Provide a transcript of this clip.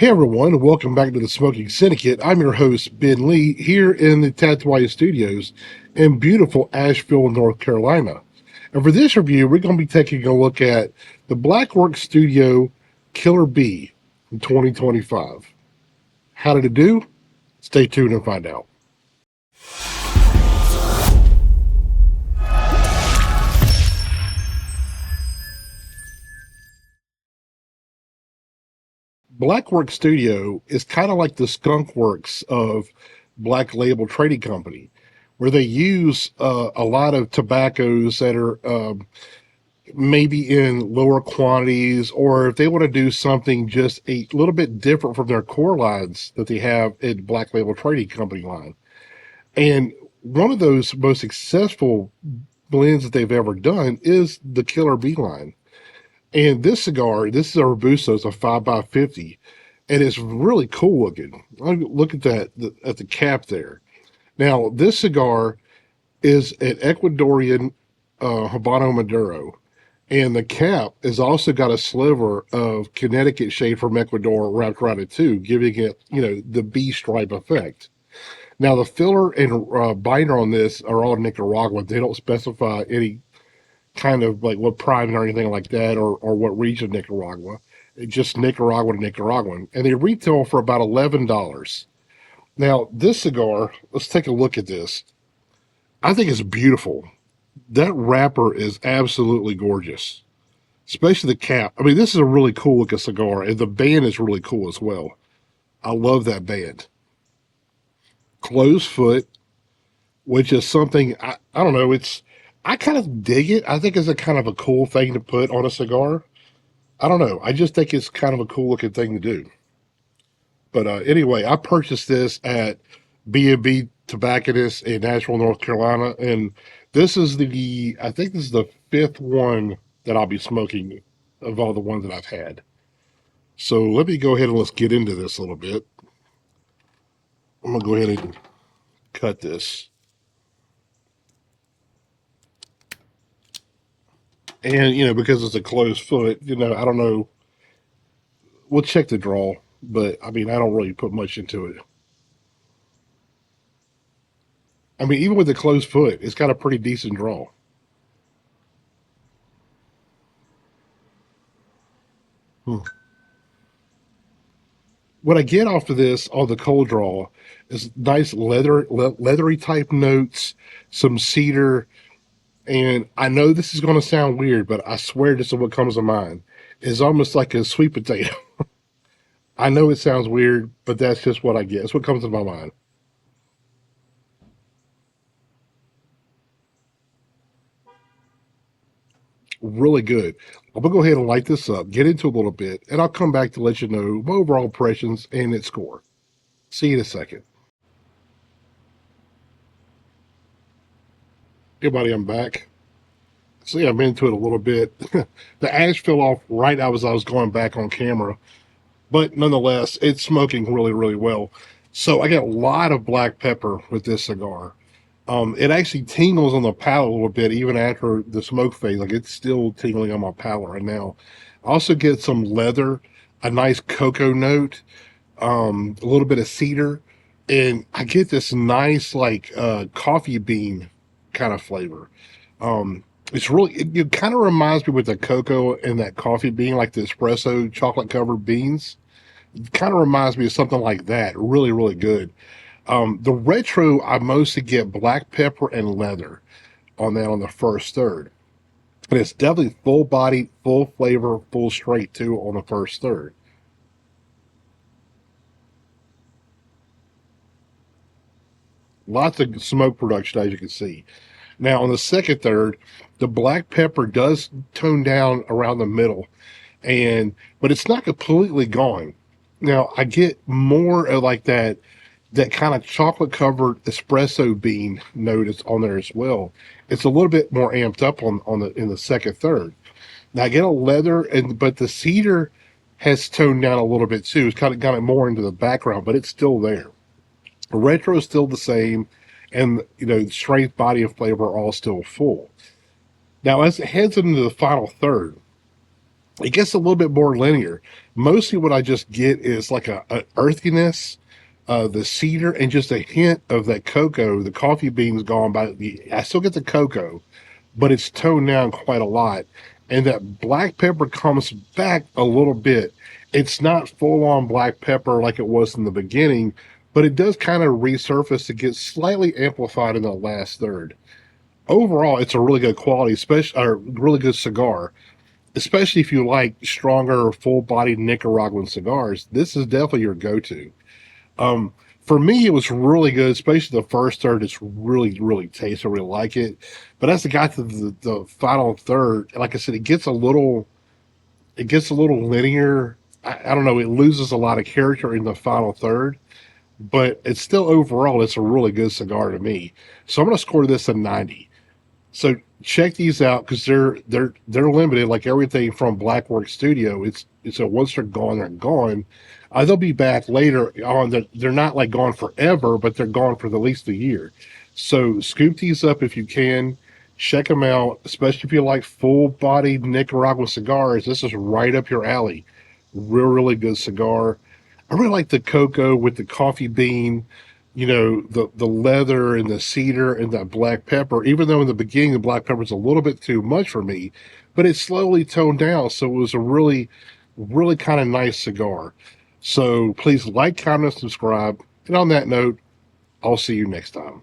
Hey everyone, welcome back to the Smoking Syndicate. I'm your host, Ben Lee, here in the Tatooine Studios in beautiful Asheville, North Carolina. And for this review, we're going to be taking a look at the Blackwork Studio Killer B in 2025. How did it do? Stay tuned and find out. Blackwork Studio is kind of like the Skunk Works of Black Label Trading Company, where they use a lot of tobaccos that are maybe in lower quantities, or if they want to do something just a little bit different from their core lines that they have in Black Label Trading Company line. And one of those most successful blends that they've ever done is the Killer B line. And this cigar, this is a Robusto, it's a 5x50, and it's really cool looking. Look at that, at the cap there. Now, this cigar is an Ecuadorian Habano Maduro, and the cap has also got a sliver of Connecticut shade from Ecuador wrapped around it too, giving it, the B stripe effect. Now, the filler and binder on this are all Nicaragua. They don't specify any kind of like what prime or anything like that, or what region of Nicaragua. It's just Nicaragua to Nicaraguan. And they retail for about $11. Now, this cigar, let's take a look at this. I think it's beautiful. That wrapper is absolutely gorgeous, especially the cap. I mean, this is a really cool looking cigar, and the band is really cool as well. I love that band. Closed foot, which is something, I don't know, I kind of dig it. I think it's a kind of a cool thing to put on a cigar. I don't know. I just think it's kind of a cool looking thing to do. But anyway, I purchased this at B&B Tobacconist in Nashville, North Carolina, and I think this is the fifth one that I'll be smoking of all the ones that I've had. So let me go ahead and let's get into this a little bit. I'm gonna go ahead and cut this. And, because it's a closed foot, I don't know. We'll check the draw, but I mean, I don't really put much into it. I mean, even with the closed foot, it's got a pretty decent draw. Hmm. What I get off of this on the cold draw is nice leathery type notes, some cedar, and I know this is going to sound weird, but I swear this is what comes to mind. It's almost like a sweet potato. I know it sounds weird, but that's just what I get. It's what comes to my mind. Really good. I'm gonna go ahead and light this up, get into a little bit, and I'll come back to let you know my overall impressions and its score. See you in a second. Hey, buddy, I'm back. See, I'm into it a little bit. The ash fell off right as I was going back on camera, but nonetheless, it's smoking really, really well. So I got a lot of black pepper with this cigar. It actually tingles on the palate a little bit even after the smoke phase. Like it's still tingling on my palate right now. I also get some leather, a nice cocoa note, a little bit of cedar, and I get this nice like coffee bean kind of flavor. It's really it kind of reminds me with the cocoa and that coffee bean, like the espresso chocolate covered beans. It kind of reminds me of something like that. Really, really good. The retro, I mostly get black pepper and leather on that on the first third. And it's definitely full body, full flavor, full straight too on the first third. Lots of smoke production, as you can see. Now, on the second third, the black pepper does tone down around the middle, but it's not completely gone. Now, I get more of like that kind of chocolate covered espresso bean note is on there as well. It's a little bit more amped up on the in the second third. Now I get a leather but the cedar has toned down a little bit too. It's kind of got it more into the background, but it's still there. The retro is still the same, and strength, body, and flavor are all still full. Now as it heads into the final third, it gets a little bit more linear. Mostly what I just get is like a earthiness, the cedar, and just a hint of that cocoa. The coffee beans gone, but I still get the cocoa, but it's toned down quite a lot. And that black pepper comes back a little bit. It's not full on black pepper like it was in the beginning, but it does kind of resurface to get slightly amplified in the last third. Overall, it's a really good quality, especially or really good cigar, especially if you like stronger, full-bodied Nicaraguan cigars. This is definitely your go-to. Um, for me, it was really good, especially the first third. It's really, really tasty. I really like it. But as it got to the final third, like I said, it gets a little linear. I don't know. It loses a lot of character in the final third, but it's still overall, it's a really good cigar to me. So I'm going to score this a 90. So check these out because they're limited, like everything from Blackwork Studio. It's a once they're gone, they're gone. They'll be back later on. They're not like gone forever, but they're gone for at least a year. So scoop these up if you can. Check them out, especially if you like full-bodied Nicaraguan cigars. This is right up your alley. Real, really good cigar. I really like the cocoa with the coffee bean, the leather and the cedar and that black pepper. Even though in the beginning the black pepper was a little bit too much for me, but it slowly toned down, so it was a really, really kind of nice cigar. So please like, comment, and subscribe. And on that note, I'll see you next time.